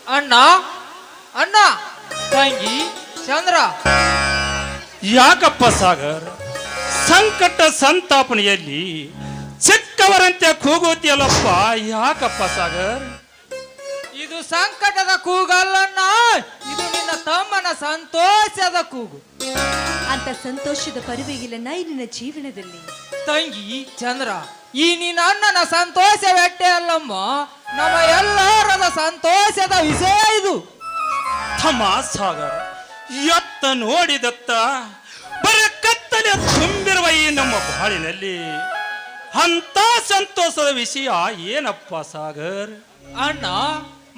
ಅಣ್ಣ ಅಣ್ಣ ತಂಗಿ ಚಂದ್ರ. ಯಾಕಪ್ಪ ಸಾಗರ್, ಸಂಕಟ ಸಂತಾಪನೆಯಲ್ಲಿ ಚಿಕ್ಕವರಂತೆ ಕೂಗುತ್ತಿಯಲ್ಲಪ್ಪ, ಯಾಕಪ್ಪ ಸಾಗರ್? ಇದು ಸಂಕಟದ ಕೂಗಲ್ಲಣ್ಣ, ಇದು ನಿನ್ನ ತಮ್ಮನ ಸಂತೋಷದ ಕೂಗು. ಅಂತ ಸಂತೋಷದ ಪರುವೆಗಿಲ್ಲ ನಿನ್ನ ಜೀವನದಲ್ಲಿ. ತಂಗಿ ಚಂದ್ರ, ಈ ನಿನ್ನ ಅಣ್ಣನ ಸಂತೋಷವೆಟ್ಟೆ ಅಲ್ಲಮ್ಮ, ನಮ್ಮ ಎಲ್ಲರದ ಸಂತೋಷದ ವಿಷಯ ಇದು. ತಮ್ಮ ಸಾಗರ್, ಎತ್ತ ನೋಡಿದತ್ತ ಬರೀ ಕತ್ತಲೆ ತುಂಬಿರುವ ಈ ನಮ್ಮ ಬಾಳಿನಲ್ಲಿ ಅಂತ ಸಂತೋಷದ ವಿಷಯ ಏನಪ್ಪ ಸಾಗರ್? ಅಣ್ಣ,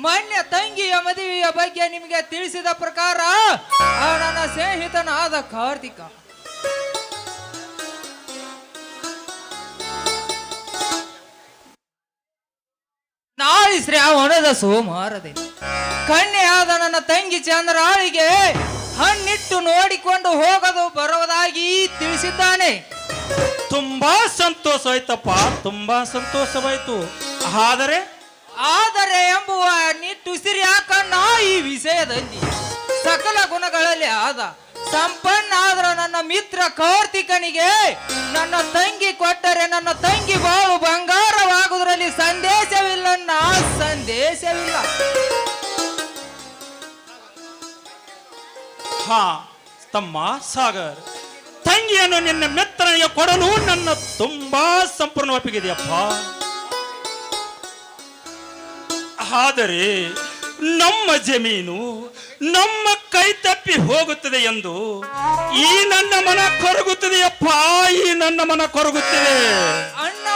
ಮೊನ್ನೆ ತಂಗಿಯ ಮದುವೆಯ ಬಗ್ಗೆ ನಿಮಗೆ ತಿಳಿಸಿದ ಪ್ರಕಾರ ನನ್ನ ಸ್ನೇಹಿತನಾದ ಕಾರ್ತಿಕ ನಾಳೆ ಶ್ರಾವಣದ ಸೋಮವಾರದಲ್ಲಿ ಕನ್ಯೆಯಾದ ನನ್ನ ತಂಗಿ ಚಂದ್ರಾಳಿಗೆ ಹಣ್ಣಿಟ್ಟು ನೋಡಿಕೊಂಡು ಹೋಗದು ಬರುವುದಾಗಿ ತಿಳಿಸಿದ್ದಾನೆ. ತುಂಬಾ ಸಂತೋಷ ಆಯ್ತಪ್ಪ, ತುಂಬಾ ಸಂತೋಷವಾಯ್ತು. ಆದರೆ ಆದರೆ ಎಂಬುವ ನಿಟ್ಟುಸಿರಿ ಯಾಕಣ್ಣ, ಈ ವಿಷಯದಲ್ಲಿ ಸಕಲ ಗುಣಗಳಲ್ಲಿ ಆದ ಸಂಪನ್ನ ಆದ್ರ ನನ್ನ ಮಿತ್ರ ಕಾರ್ತಿಕನಿಗೆ ನನ್ನ ತಂಗಿ ಕೊಟ್ಟರೆ ನನ್ನ ತಂಗಿ ಬಾಳು ಬಂಗಾರವಾಗುವುದರಲ್ಲಿ ಸಂದೇಶವಿಲ್ಲಣ್ಣ, ಸಂದೇಶವಿಲ್ಲ. ಹಾ ತಮ್ಮ ಸಾಗರ್, ತಂಗಿಯನ್ನು ನಿನ್ನ ಮಿತ್ರನಿಗೆ ಕೊಡಲು ನನ್ನ ತುಂಬಾ ಸಂಪೂರ್ಣ ಒಪ್ಪಿಗೆಯಪ್ಪ. ಆದರೆ ನಮ್ಮ ಜಮೀನು ನಮ್ಮ ಕೈ ತಪ್ಪಿ ಹೋಗುತ್ತದೆ ಎಂದು ಈ ನನ್ನ ಮನ ಕೊರಗುತ್ತದೆಯಪ್ಪ, ಈ ನನ್ನ ಮನ ಕೊರಗುತ್ತದೆ. ಅಣ್ಣ,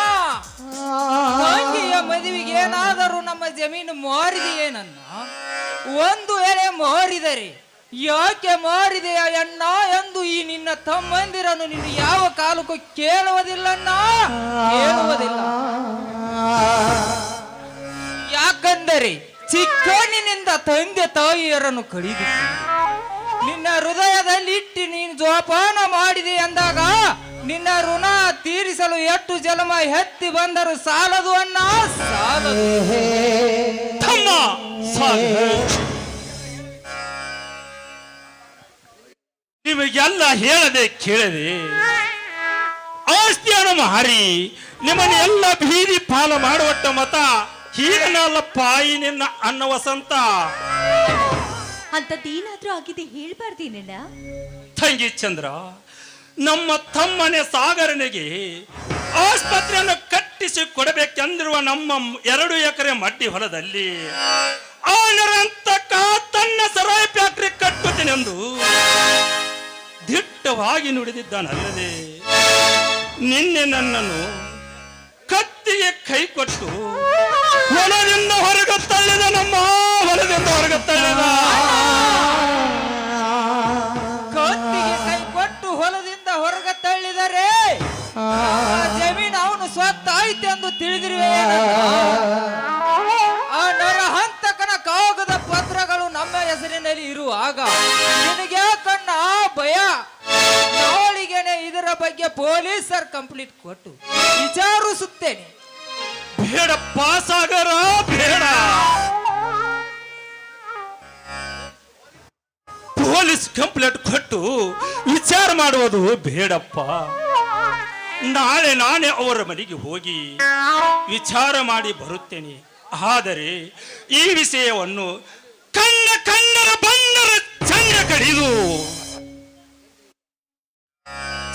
ತಂಗಿಯ ಮದುವೆಗೆ ಏನಾದರೂ ನಮ್ಮ ಜಮೀನು ಮಾರಿದೆಯೇನನ್ನ? ಒಂದು ವೇಳೆ ಮಾರಿದರೆ ಯಾಕೆ ಮಾರಿದೆಯ ಅಣ್ಣ ಎಂದು ಈ ನಿನ್ನ ತಮ್ಮಂದಿರನ್ನು ನಿನ್ನ ಯಾವ ಕಾಲಕ್ಕೂ ಕೇಳುವುದಿಲ್ಲಣ್ಣ, ಕೇಳುವುದಿಲ್ಲ. ಯಾಕಂದರೆ ಚಿಕ್ಕಣ್ಣಿನಿಂದ ತಂದೆ ತಾಯಿಯರನ್ನು ಕಡಿದಿತ್ತು, ನಿನ್ನ ಹೃದಯದಲ್ಲಿ ಇಟ್ಟು ನೀನು ಜೋಪಾನ ಮಾಡಿದೆ ಎಂದಾಗ ನಿನ್ನ ಋಣ ತೀರಿಸಲು ಎಷ್ಟು ಜನ್ಮ ಎತ್ತಿ ಬಂದರೂ ಸಾಲದು ಅಣ್ಣ, ಸಾಲದು. ನಿಮಗೆಲ್ಲ ಹೇಳದೆ ಕೇಳದೆ ಆಸ್ತಿಯನ್ನು ಮಾರಿ ನಿಮ್ಮನ್ನ ಎಲ್ಲ ಬೀದಿ ಪಾಲ ಮಾಡುವಟ್ಟ ಮತ ಹೀಗನಲ್ಲಪ್ಪ ಈ ನಿನ್ನ ಅನ್ನ ವಸಂತ. ಅಂತದ್ದೇನಾದ್ರೂ ಆಗಿದೆ ಹೇಳ್ಬಾರ್ದೇನಣ್ಣ. ತಂಗಿ ಚಂದ್ರ, ನಮ್ಮ ತಮ್ಮನೆ ಸಾಗರನಿಗೆ ಆಸ್ಪತ್ರೆಯನ್ನು ಕಟ್ಟಿಸಿ ಕೊಡಬೇಕೆಂದಿರುವ ನಮ್ಮ 2 ಎಕರೆ ಮಡ್ಡಿ ಹೊಲದಲ್ಲಿ ಆನರಂತಕ ತನ್ನ ಸರಾಯಿ ಫ್ಯಾಕ್ಟರಿ ಕಟ್ಟುತ್ತೇನೆಂದು ದಿಟ್ಟವಾಗಿ ನುಡಿದಿದ್ದಾನಲ್ಲದೆ ನಿನ್ನೆ ನನ್ನನ್ನು ಕತ್ತಿಗೆ ಕೈ ಕೊಟ್ಟು ಹೊಲದಿಂದ ಹೊರಗೆ ತಳ್ಳಿದ, ನಮ್ಮ ಹೊಲದಿಂದ ಹೊರಗೆ ತಳ್ಳಿದ. ಕತ್ತಿಗೆ ಕೈ ಕೊಟ್ಟು ಹೊಲದಿಂದ ಹೊರಗೆ ತಳ್ಳಿದರೆ ಜಮೀನು ಅವನು ಸ್ವತ್ತಾಯ್ತು ಎಂದು ತಿಳಿದಿರುವೆ. ಆ ನರಹಂತಕನ ಕಾಗದ ಪತ್ರಗಳು ನಮ್ಮ ಹೆಸರಿನಲ್ಲಿ ಇರುವಾಗ ನಿನಗೆ ಕಣ್ಣ ಭಯ? ನಾಳಿಗೆನೆ ಇದರ ಬಗ್ಗೆ ಪೊಲೀಸರ್ ಕಂಪ್ಲೇಂಟ್ ಕೊಟ್ಟು ವಿಚಾರಿಸುತ್ತೇನೆ. ಬೇಡಪ್ಪ ಸಾಗರ, ಬೇಡ. ಪೊಲೀಸ್ ಕಂಪ್ಲೇಂಟ್ ಕೊಟ್ಟು ವಿಚಾರ ಮಾಡುವುದು ಬೇಡಪ್ಪ. ನಾಳೆ ನಾನೇ ಅವರ ಮನೆಗೆ ಹೋಗಿ ವಿಚಾರ ಮಾಡಿ ಬರುತ್ತೇನೆ. ಆದರೆ ಈ ವಿಷಯವನ್ನು ಕಣ್ಣರ ಬಂದರ ಚಂಡ ಕಡಿದು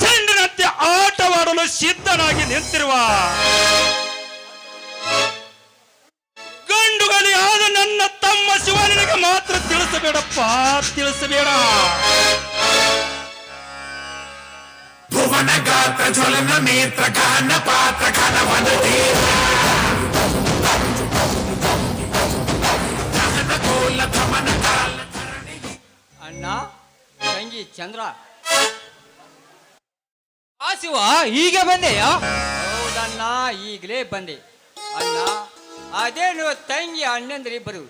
ಚೆಂಡಿನಂತೆ ಆಟವಾಡಲು ಸಿದ್ಧನಾಗಿ ನಿಂತಿರುವ ಗಂಡುಗಳಿಯಾದ ನನ್ನ ತಮ್ಮ ಶಿವನಿಗೆ ಮಾತ್ರ ತಿಳಿಸಬೇಡಪ್ಪ, ತಿಳಿಸಬೇಡ. ಭುವನಗಾತ್ರ ಜ್ವಲನ ನೇತ್ರ ಗಾನ ಪಾತ್ರ ಕನವನದೇ ಅಣ್ಣ, ತಂಗಿ ಚಂದ್ರ, ಆ ಶಿವ ಹೀಗೆ ಬಂದೆಯಾ? ಹೌದಣ್ಣ, ಈಗಲೇ ಬಂದೆ. ಅಣ್ಣ, ಅದೇನು ತಂಗಿ ಅಣ್ಣಂದ್ರಿಬ್ಬರು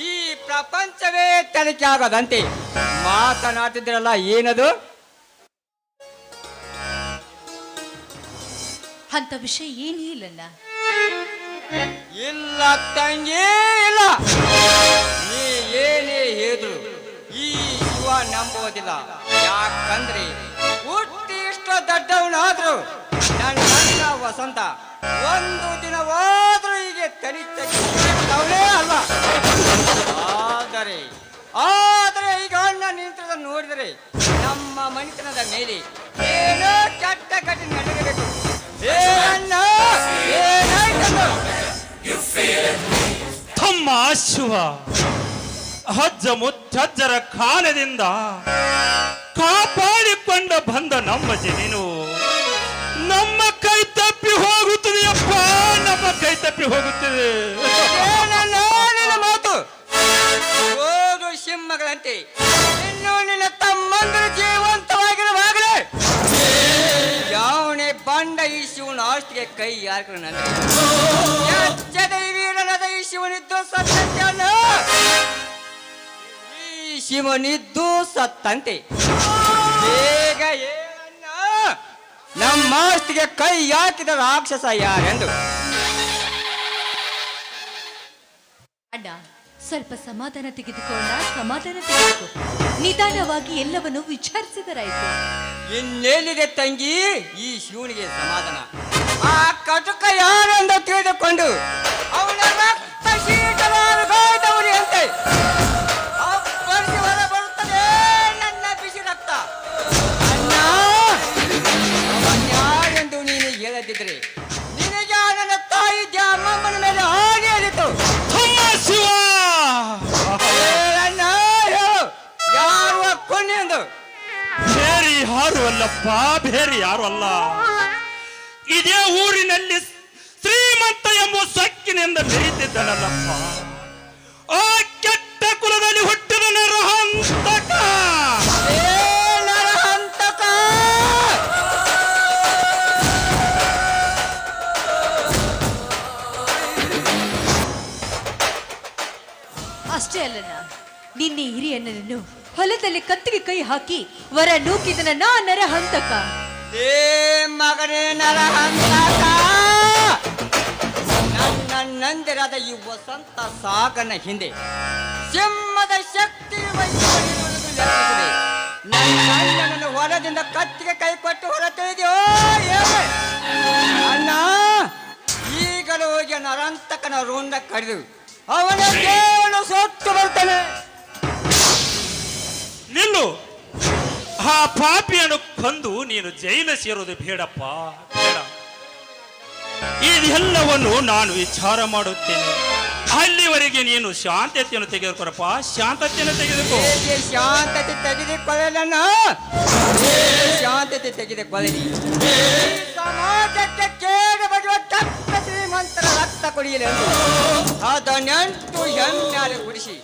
ಈ ಪ್ರಪಂಚವೇ ತನಿಖೆ ಆಗೋದಂತೆ ಮಾತನಾಡ್ತಿದ್ರಲ್ಲ, ಏನದು? ಅಂತ ವಿಷಯ ಏನೂ ಇಲ್ಲಣ್ಣ. ಇಲ್ಲ ತಂಗಿ, ಇಲ್ಲ. ನೀ ನಂಬುವುದಿಲ್ಲ. ಯಾಕಂದ್ರೆ ಹುಟ್ಟಿ ಇಷ್ಟು ದೊಡ್ಡವನಾದ್ರು ನನ್ನ ಅಣ್ಣ ವಸಂತ ಒಂದು ದಿನ ಹೋದ್ರೂ ಹೀಗೆ ತಲೆ ತೆಗೆದವನೇ ಅಲ್ಲ. ಆದರೆ ಈಗ ಅಣ್ಣ ನಿಂತದ ನೋಡಿದರೆ ನಮ್ಮ ಮನೆತನದ ಮೇಲೆ ಏನೋ ಕೆಟ್ಟ ಘಟನೆ ನಡೆಯಬೇಕು. ಏ ಅಣ್ಣ, ಏನಾಯ್ತದು? ತಮ್ಮ ಶಿವ, ಅಜ್ಜ ಮುತ್ತಜ್ಜರ ಕಾಲದಿಂದ ಕಾಪಾಡಿಕೊಂಡು ಬಂದ ನಮ್ಮ ಜಮೀನು ನಮ್ಮ ಕೈ ತಪ್ಪಿ ಹೋಗುತ್ತದೆಯಪ್ಪ, ನಮ್ಮ ಕೈ ತಪ್ಪಿ ಹೋಗುತ್ತದೆ. ಏನಣ್ಣ ನಿನ್ನ ಮಾತು? ಓದು ಸಿಂಹಗಳಂತೆ ಇನ್ನು ನಿನ್ನ ತಮ್ಮಂದರು ಜೀವಂತವಾಗಿರುವಾಗಲೇ ಯಾವನೇ ಬಂಡ ಈ ಶಿವನ ಆಸ್ತಿಗೆ ಕೈ ಯಾರ್ಕೊಂಡು ಎಚ್ಚದ ವೀರನದ ಈ ಶಿವನಿದ್ದು ಸತ್ತಂತೆ ಅಣ್ಣ. ಈ ಶಿವನಿದ್ದು ಸತ್ತಂತೆ. ಬೇಗ ಏನಣ್ಣ, ನಮ್ಮ ಆಸ್ತಿಗೆ ಕೈ ಹಾಕಿದ ರಾಕ್ಷಸ ಯಾರೆಂದು. ಅಣ್ಣ, ಸ್ವಲ್ಪ ಸಮಾಧಾನ ತೆಗೆದುಕೊಂಡ, ಸಮಾಧಾನ ತೆಗೆದುಕೋ. ನಿಧಾನವಾಗಿ ಎಲ್ಲವನ್ನು ವಿಚಾರಿಸಿದರಾಯ್ತು. ಇನ್ನೇನಿದೆ ತಂಗಿ ಈ ಶಿವನಿಗೆ ಸಮಾಧಾನ? ಆ ಕಟುಕ ಯಾರೆಂದು ತಿಳಿದುಕೊಂಡು ಅವನ ರಕ್ತ ಶೀತವಾದವರಿ ಅಂತೆ ಅಪ್ಪಳಿಸಿ ಹೊರ ಬರುತ್ತದೆ ನನ್ನ ಬಿಸಿ ರಕ್ತ. ಅಣ್ಣ, ಯಾರೆಂದು ನೀನು ಹೇಳದಿದ್ರೆ ನಿನಗೆ ನನ್ನ ತಾಯಿ ಅಮ್ಮಮ್ಮನ ಮೇಲೆ ಹಾನಿ ಹೇಳಿತು. ಶಿವ, ಅಣ್ಣ, ಯಾರು ಕೊನೆಯೊಂದು ಬೇರೆ ಯಾರು ಅಲ್ಲಪ್ಪ, ಬೇರೆ ಯಾರು ಅಲ್ಲ. ಇದೇ ಊರಿನಲ್ಲಿ ಶ್ರೀಮಂತ ಎಂಬ ಸೊಕ್ಕಿನಿಂದ ಬೆರೀತಿದ್ದನಲ್ಲಪ್ಪ. ಆ ಕೆಟ್ಟ ಕುಲದಲ್ಲಿ ಹುಟ್ಟಿದ ನರಹಂತಕ. ನರಹಂತಕ. ಅಷ್ಟೇ ಅಲ್ಲಣ್ಣ, ನಿನ್ನೆ ಹಿರಿಯಣ್ಣನನ್ನು ಹೊಲದಲ್ಲಿ ಕತ್ತಿಗೆ ಕೈ ಹಾಕಿ ವರ ನೂಕಿದನ ನಾ ನರಹಂತಕ. ಏ ಮಗನೇ ನರಹಂತಕ, ನನ್ನ ನಂದಿರಾದ ಈ ವಸಂತ ಸಾಗನ ಹಿಂದೆ ಸಿಂಹದ ಶಕ್ತಿ ವಹಿಸಿಕೊಳ್ಳುವುದು ಲೆಕ್ಕಿಸಿದೆ. ನನ್ನ ಅಣ್ಣನನ್ನು ಹೊಲದಿಂದ ಕತ್ತಿಗೆ ಕೈ ಕೊಟ್ಟು ಹೊರ ತಿಳಿದೆಯೋ ಅಣ್ಣ. ಈಗಲೂ ಹೋಗಿ ನರಂತಕನ ರುಂಡ ಕಡಿದು ಅವನ ದೇವನು ಸೊತ್ತು ಬರ್ತಾನೆ. ನಿಲ್ಲು, ಆ ಪಾಪಿಯನ್ನು ಕೊಂದು ನೀನು ಜೈಲ ಸೇರೋದು ಬೇಡಪ್ಪ, ಬೇಡ. ಇದೆಲ್ಲವನ್ನು ನಾನು ವಿಚಾರ ಮಾಡುತ್ತೇನೆ. ಅಲ್ಲಿವರೆಗೆ ನೀನು ಶಾಂತತೆಯನ್ನು ತೆಗೆದುಕೊರಪ್ಪ, ಶಾಂತತೆಯನ್ನು ತೆಗೆದುಕೋ. ಹೇಗೆ ಶಾಂತತೆ ತೆಗೆದುಕೊಳ್ಳಲನ್ನ? ಶಾಂತತೆ ತೆಗೆದುಕೊಳ್ಳಲಿ. ಸಮಾಜಕ್ಕೆ ಕೇಡು ಬರುವ ಕೆಟ್ಟ ಶ್ರೀಮಂತರ ರಕ್ತ ಕುಡಿಯಲೆಂದು ಅದನ್ನೆಂಟು ಹೆಮ್ಮೆಯಾಗಿ ಕುಡಿಸಿ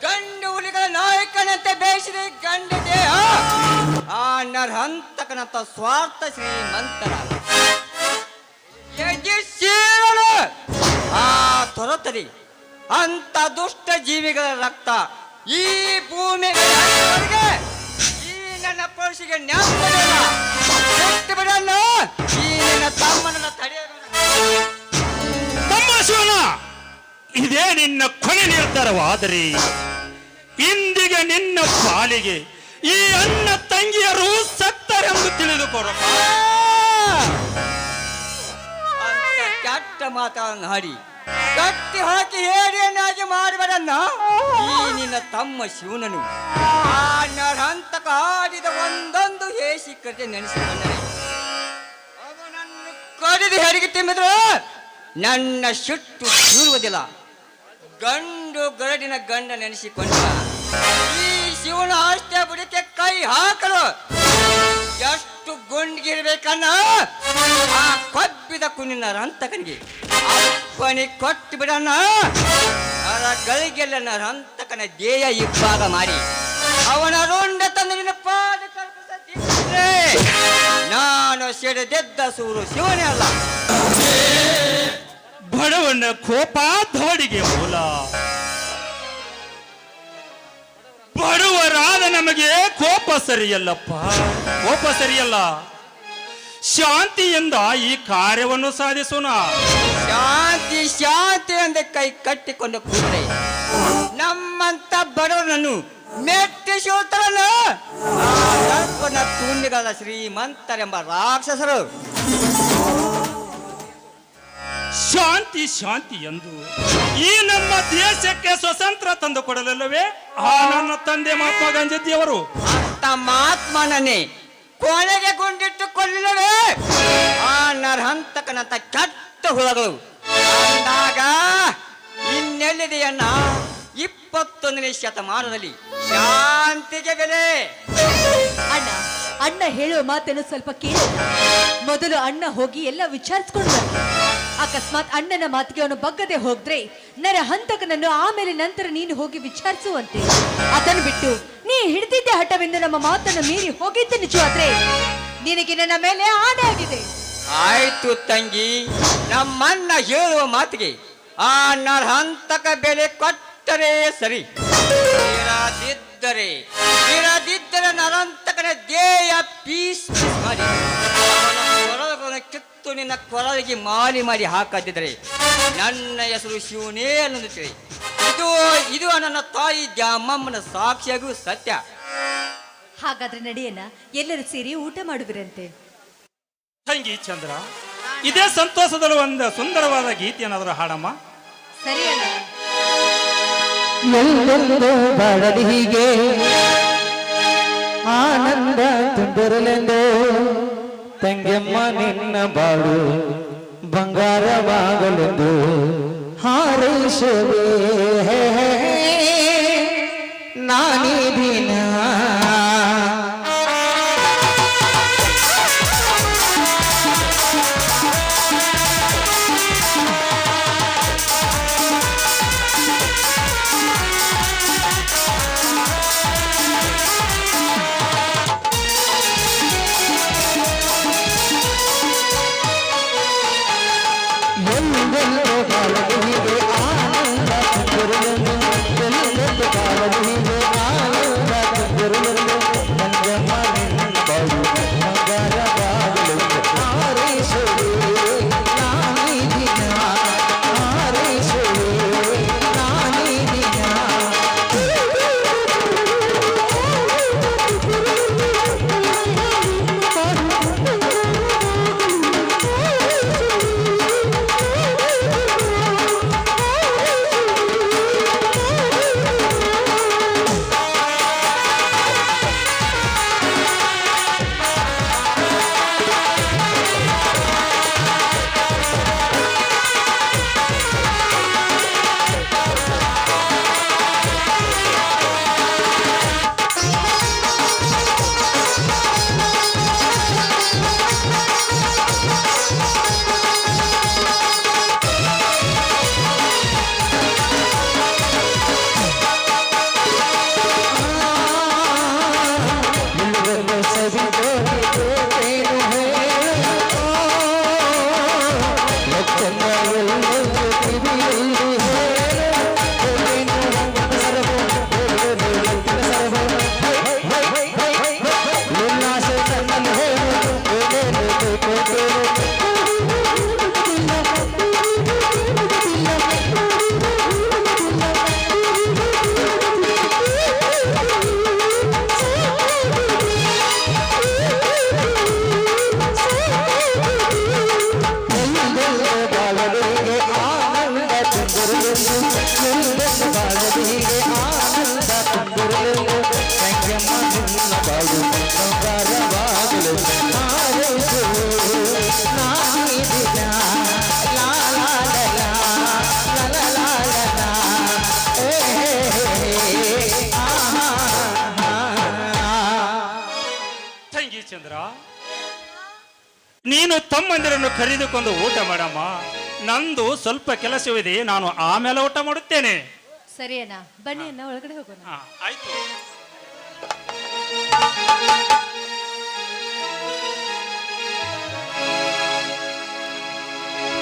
ಗಂಡು ಹುಲಿಗಳ ನಾಯಕನಂತೆ ಬೇಯಿಸಿದ ಗಂಡ ದೇಹ ಆ ನರಹಂತಕನಂತ ಸ್ವಾರ್ಥ ಶ್ರೀಮಂತರ ಆ ತೊರತರಿ ಅಂತ ದುಷ್ಟ ಜೀವಿಗಳ ರಕ್ತ ಈ ಭೂಮಿಗೆ ಈ ನನ್ನ ಪುರುಷಿಗೆ ನ್ಯಾಯ ಬಿಡಲ್ಲ. ಈ ನನ್ನ ತಮ್ಮನ ತಮ್ಮ ಶಿವನ, ಇದೇ ನಿನ್ನ ಕೊನೆ ನಿರ್ಧಾರವಾದರೆ ಇಂದಿಗೆ ನಿನ್ನ ಪಾಲಿಗೆ ಈ ಅಣ್ಣ ತಂಗಿಯರು ಸತ್ತರೆಂದು ತಿಳಿದುಕೊರಪ್ಪ. ಕೆಟ್ಟ ಮಾತನ್ನು ಹಾಡಿ ಕಟ್ಟಿ ಹಾಕಿ ಹೇಡಿಯನ್ನಾಗಿ ಮಾಡಬೇಡನ್ನ. ಈ ನಿನ್ನ ತಮ್ಮ ಶಿವನನು ಆ ನರಹಂತಕ ಆಡಿದ ಒಂದೊಂದು ಹೇಸಿ ಕತೆ ನೆನೆಸಿಕೊಂಡರೆ ಅವನನ್ನು ಕಡಿದು ಹೆರಿಗೆ ತಿಂಬಿದ್ರು ನನ್ನ ಸಿಟ್ಟು ಬೀಳುವುದಿಲ್ಲ. ಗಂಡು ಗರಡಿನ ಗಂಡ ನೆನೆಸಿಕೊಂಡ ಈ ಶಿವನ ಆಸ್ತಿಯ ಬುಡಕ್ಕೆ ಕೈ ಹಾಕಲು ಎಷ್ಟು ಗುಂಡ್ಗಿರ್ಬೇಕನ್ನ ಆ ಕೊಬ್ಬಿದ ಕುನಿನ ರಂತಕನಿಗೆ ಅಪ್ಪನಿ ಕೊಟ್ಟು ಬಿಡಣ್ಣ. ಅವರ ಗಳಿಗೆಲ್ಲ ನರಂತಕನ ದೇಯ ಇಬ್ಬಾಗ ಮಾಡಿ ಅವನ ರುಂಡ ತಂದು ನಿನ್ನ ಪಾದ ಕಲ್ಪಿಸಿದ್ರೆ ನಾನು ಸೆಡೆದೆದ್ದ ಸೂರು ಶಿವನೇ ಅಲ್ಲ. ಬಡವನ ಕೋಪ ಧೋಡಿಗೆ ಮೂಲ. ಬಡವರಾದ ನಮಗೆ ಕೋಪ ಸರಿಯಲ್ಲಪ್ಪ, ಕೋಪ ಸರಿಯಲ್ಲ. ಶಾಂತಿಯಿಂದ ಈ ಕಾರ್ಯವನ್ನು ಸಾಧಿಸೋಣ. ಶಾಂತಿ ಶಾಂತಿ ಅಂದ ಕೈ ಕಟ್ಟಿಕೊಂಡು ಕೂತ್ರೆ ನಮ್ಮಂತ ಬಡವರನ್ನು ಮೆಟ್ಟಿಸುತ್ತರನ್ನು ಸರ್ಪನ ತುಂಡಿಗಳ ಶ್ರೀಮಂತರೆಂಬ ರಾಕ್ಷಸರು. ಶಾಂತಿ ಶಾಂತಿ ಎಂದು ಈ ನಮ್ಮ ದೇಶಕ್ಕೆ ಸ್ವತಂತ್ರ ತಂದು ಕೊಡಲಿಲ್ಲವೇ ಆ ನನ್ನ ತಂದೆ ಮಹಾತ್ಮ ಗಾಂಧೀಜಿಯವರು? ಅಂತ ಮಹಾತ್ಮನನ್ನೇ ಕೊನೆಗೆ ಗುಂಡಿಟ್ಟು ಕೊಲ್ಲಿಲ್ಲವೇ ಆ ನರಹಂತಕನಂತ ಕೆಟ್ಟ ಹುಳಗಳು ಅಂದಾಗ ಇನ್ನೆಲ್ಲಿದೆಯನ್ನ 21ನೇ ಶತಮಾನದಲ್ಲಿ ಶಾಂತಿಗೆ ಬೆಲೆ. ಅಣ್ಣ ಅಣ್ಣ ಹೇಳುವ ಮಾತನ್ನು ಸ್ವಲ್ಪ ಕೇಳಿ. ಮೊದಲು ಅಣ್ಣ ಹೋಗಿ ಎಲ್ಲ ವಿಚಾರಿಸ್ಕೊಂಡು ಬರ್ತಾನೆ. ಅಕಸ್ಮಾತ್ ಅಣ್ಣನ ಮಾತಿಗೆ ಅವನು ಬಗ್ಗದೆ ಹೋದ್ರೆ ನರಹಂತಕನನ್ನು ಆಮೇಲೆ ನಂತರ ನೀನು ಹೋಗಿ ವಿಚಾರಿಸುವಂತೆ. ಅದನ್ನು ಬಿಟ್ಟು ನೀ ಹಿಡಿದಿದ್ದೆ ಹಠವೆಂದು ನಮ್ಮ ಮಾತನ್ನು ಮೀರಿ ಹೋಗಿದ್ದೆ ನಿಜವಾದ್ರೆ ನಿನಗೆ ನನ್ನ ಮೇಲೆ ಆಣೆ ಆಗಿದೆ. ಆಯ್ತು ತಂಗಿ, ನಮ್ಮನ್ನ ಹೇಳುವ ಮಾತಿಗೆ ಆ ನರಹಂತಕ ಬೆಲೆ ಕೊಟ್ಟರೆ ಸರಿ. ಇರದಿದ್ದರೆ ನರಂತಕನ ದೇಹ ಪೀಸ್ ಮಾಡಿ ಕೊರಳಗಳನ್ನು ಕಿತ್ತು ನಿನ್ನ ಕೊರಳಿಗೆ ಮಾಲಿ ಮಾಡಿ ಹಾಕದಿದ್ದರೆ ನನ್ನ ಹೆಸರು ಶಿವನೇ ಅನ್ನುತ್ತದೆ. ಇದು ನನ್ನ ತಾಯಿ ದ್ಯಾಮಮ್ಮನ ಸಾಕ್ಷಿಯಾಗೂ ಸತ್ಯ. ಹಾಗಾದ್ರೆ ನಡೆಯನ್ನ ಎಲ್ಲರೂ ಸೇರಿ ಊಟ ಮಾಡುವಿರಂತೆ. ತಂಗಿ ಚಂದ್ರ, ಇದೇ ಸಂತೋಷದಲ್ಲಿ ಒಂದು ಸುಂದರವಾದ ಗೀತೆಯನ್ನಾದರೂ ಹಾಡಮ್ಮ. ಸರಿ ಅಣ್ಣ. ಎಲ್ಲೆಂದು ಬಾಳಲಿ ಹೀಗೆ ಆನಂದ ತುಂಬಿರಲೆಂದು ತಂಗೆಮ್ಮ ನಿನ್ನ ಬಾಳು ಬಂಗಾರವಾಗಲೆಂದು ಹಾರೈಸುವೆ ನಾನೀ ದಿನ. ತಂಗಿ ಚಂದ್ರ, ನೀನು ತಮ್ಮಂದಿರನ್ನು ಕರೆದುಕೊಂಡು ಊಟ ಮಾಡಮ್ಮ. ನಂದು ಸ್ವಲ್ಪ ಕೆಲಸವಿದೆ, ನಾನು ಆಮೇಲೆ ಊಟ ಮಾಡುತ್ತೇನೆ. ಸರಿ ಅಣ್ಣ, ಬನ್ನಿ ಅಣ್ಣ, ಒಳಗಡೆ ಹೋಗೋಣ. ಆಯ್ತು.